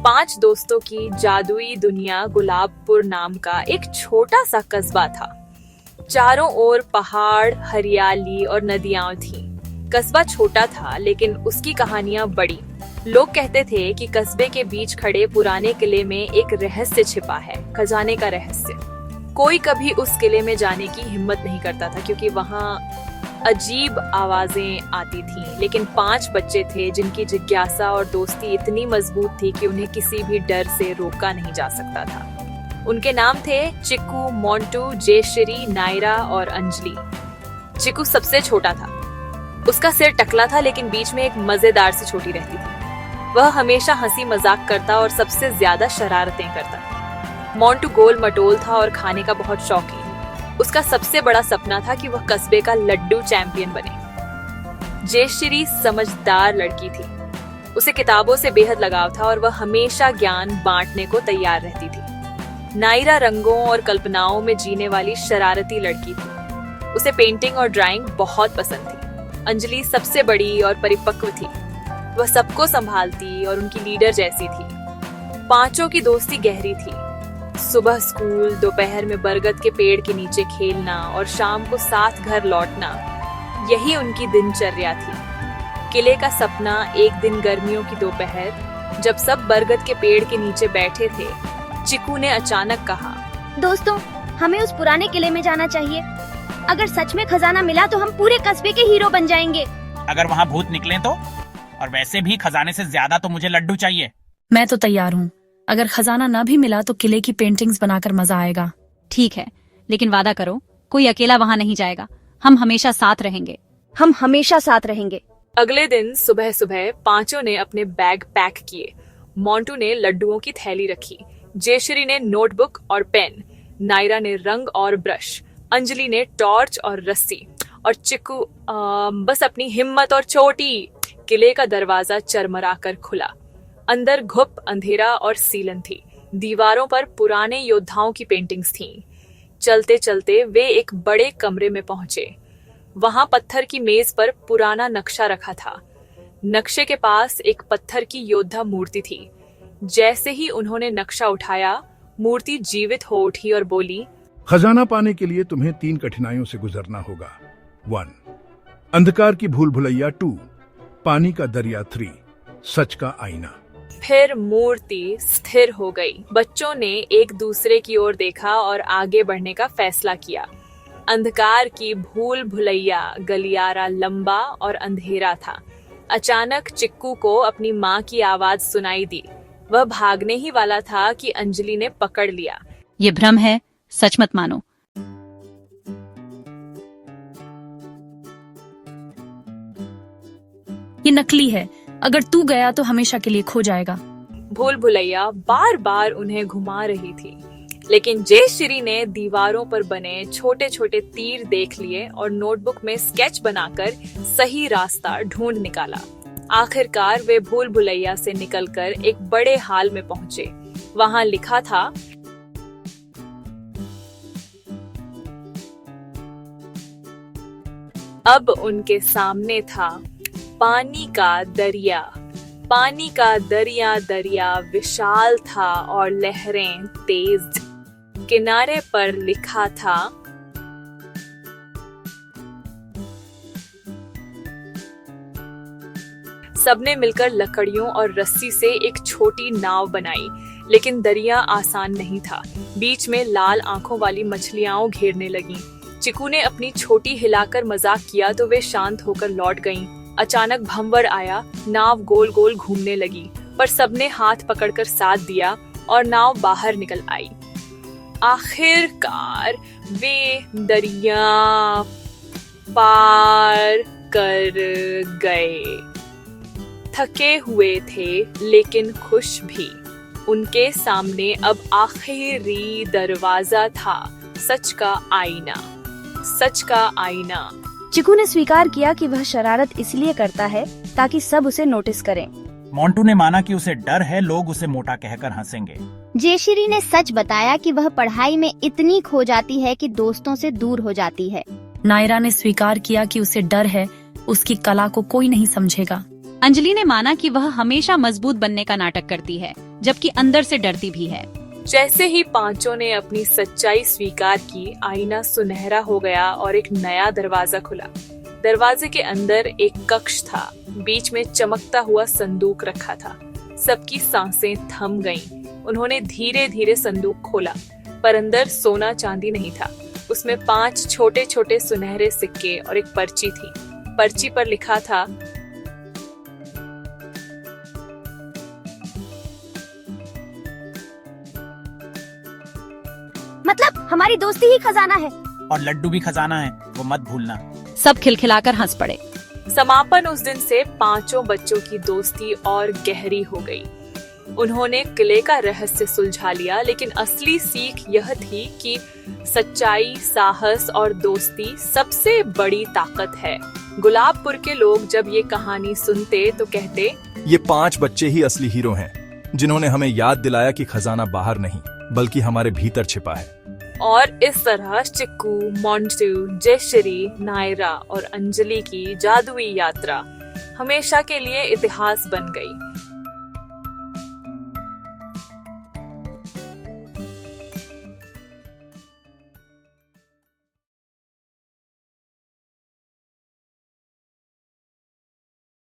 5 दोस्तों की जादुई दुनिया गुलाबपुर नाम का एक छोटा सा कस्बा था। चारों ओर पहाड़, हरियाली और नदियां थीं। कस्बा छोटा था लेकिन उसकी कहानियां बड़ी। लोग कहते थे कि कस्बे के बीच खड़े पुराने किले में एक रहस्य छिपा है, खजाने का रहस्य। कोई कभी उस किले में जाने की हिम्मत नहीं करता था क्योंकि वहाँ अजीब आवाजें आती थीं। लेकिन 5 बच्चे थे जिनकी जिज्ञासा और दोस्ती इतनी मजबूत थी कि उन्हें किसी भी डर से रोका नहीं जा सकता था। उनके नाम थे चिक्कू, मोंटू, जयश्री, नायरा और अंजलि। चिक्कू सबसे छोटा था। उसका सिर टकला था लेकिन बीच में एक मजेदार सी चोटी रहती थी। वह हमेशा हंसी मजाक करता और सबसे ज्यादा शरारतें करता। मोंटू गोल मटोल था और खाने का बहुत शौकीन। उसका सबसे बड़ा सपना था कि वह कस्बे का लड्डू चैंपियन बने। जयश्री समझदार लड़की थी। उसे किताबों से बेहद लगाव था और वह हमेशा ज्ञान बांटने को तैयार रहती थी। नायरा रंगों और कल्पनाओं में जीने वाली शरारती लड़की थी। उसे पेंटिंग और ड्राइंग बहुत पसंद थी। अंजलि सबसे बड़ी और परिपक्व थी। वह सबको संभालती और उनकी लीडर जैसी थी। पांचों की दोस्ती गहरी थी। सुबह स्कूल, दोपहर में बरगद के पेड़ के नीचे खेलना और शाम को साथ घर लौटना, यही उनकी दिनचर्या थी। किले का सपना एक दिन गर्मियों की दोपहर, जब सब बरगद के पेड़ के नीचे बैठे थे, चिक्कू ने अचानक कहा, दोस्तों, हमें उस पुराने किले में जाना चाहिए। अगर सच में खजाना मिला तो हम पूरे कस्बे के हीरो बन जाएंगे। अगर वहाँ भूत निकले तो? और वैसे भी खजाने से ज्यादा तो मुझे लड्डू चाहिए। मैं तो तैयार हूँ। अगर खजाना न भी मिला तो किले की पेंटिंग्स बनाकर मजा आएगा। ठीक है, लेकिन वादा करो कोई अकेला वहाँ नहीं जाएगा। हम हमेशा साथ रहेंगे। हम हमेशा साथ रहेंगे। अगले दिन सुबह सुबह पांचों ने अपने बैग पैक किए। मोंटू ने लड्डुओं की थैली रखी, जयश्री ने नोटबुक और पेन, नायरा ने रंग और ब्रश, अंजलि ने टॉर्च और रस्सी और चिक्कू बस अपनी हिम्मत और चोटी। किले का दरवाजा चरमराकर खुला। अंदर घुप अंधेरा और सीलन थी। दीवारों पर पुराने योद्धाओं की पेंटिंग्स थीं। चलते चलते वे एक बड़े कमरे में पहुंचे। वहां पत्थर की मेज पर पुराना नक्शा रखा था। नक्शे के पास एक पत्थर की योद्धा मूर्ति थी। जैसे ही उन्होंने नक्शा उठाया, मूर्ति जीवित हो उठी और बोली, खजाना पाने के लिए तुम्हें 3 कठिनाइयों से गुजरना होगा। 1. अंधकार की भूल भुलैया। 2. पानी का दरिया। 3. सच का आईना। फिर मूर्ति स्थिर हो गई। बच्चों ने एक दूसरे की ओर देखा और आगे बढ़ने का फैसला किया। अंधकार की भूल भुलैया गलियारा लंबा और अंधेरा था। अचानक चिक्कू को अपनी माँ की आवाज सुनाई दी। वह भागने ही वाला था कि अंजलि ने पकड़ लिया। ये भ्रम है, सच मत मानो। ये नकली है। अगर तू गया तो हमेशा के लिए खो जाएगा। भूल भुलैया बार बार उन्हें घुमा रही थी, लेकिन जयश्री ने दीवारों पर बने छोटे छोटे तीर देख लिए और नोटबुक में स्केच बनाकर सही रास्ता ढूंढ निकाला। आखिरकार वे भूल भुलैया से निकलकर एक बड़े हाल में पहुंचे। वहां लिखा था, अब उनके सामने था पानी का दरिया। पानी का दरिया दरिया विशाल था और लहरें तेज। किनारे पर लिखा था, सबने मिलकर लकड़ियों और रस्सी से एक छोटी नाव बनाई, लेकिन दरिया आसान नहीं था। बीच में लाल आंखों वाली मछलियां घेरने लगीं। चिक्कू ने अपनी छोटी हिलाकर मजाक किया तो वे शांत होकर लौट गईं। अचानक भंवर आया। नाव गोल गोल घूमने लगी, पर सबने हाथ पकड़कर साथ दिया और नाव बाहर निकल आई। आखिरकार वे दरिया पार कर गए। थके हुए थे लेकिन खुश भी। उनके सामने अब आखिरी दरवाजा था, सच का आईना। सच का आईना। चिक्कू ने स्वीकार किया कि वह शरारत इसलिए करता है ताकि सब उसे नोटिस करें। मोंटू ने माना कि उसे डर है, लोग उसे मोटा कहकर हंसेंगे। जयश्री ने सच बताया कि वह पढ़ाई में इतनी खो जाती है कि दोस्तों से दूर हो जाती है। नायरा ने स्वीकार किया कि उसे डर है, उसकी कला को कोई नहीं समझेगा। अंजलि ने माना कि वह हमेशा मजबूत बनने का नाटक करती है, जबकि अंदर से डरती भी है। जैसे ही पांचों ने अपनी सच्चाई स्वीकार की, आईना सुनहरा हो गया और एक नया दरवाजा खुला। दरवाजे के अंदर एक कक्ष था, बीच में चमकता हुआ संदूक रखा था। सबकी सांसें थम गईं। उन्होंने धीरे धीरे संदूक खोला, पर अंदर सोना चांदी नहीं था। उसमें 5 छोटे छोटे सुनहरे सिक्के और एक पर्ची थी। पर्ची पर लिखा था, मतलब हमारी दोस्ती ही खजाना है। और लड्डू भी खजाना है, वो मत भूलना। सब खिलखिलाकर हंस पड़े। समापन उस दिन से पांचों बच्चों की दोस्ती और गहरी हो गई। उन्होंने किले का रहस्य सुलझा लिया, लेकिन असली सीख यह थी कि सच्चाई, साहस और दोस्ती सबसे बड़ी ताकत है। गुलाबपुर के लोग जब ये कहानी सुनते तो कहते, ये 5 बच्चे ही असली हीरो हैं, जिन्होंने हमें याद दिलाया कि खजाना बाहर नहीं बल्कि हमारे भीतर छिपा है। और इस तरह चिक्कू, मोंटू, जयश्री, नायरा और अंजलि की जादुई यात्रा हमेशा के लिए इतिहास बन गई।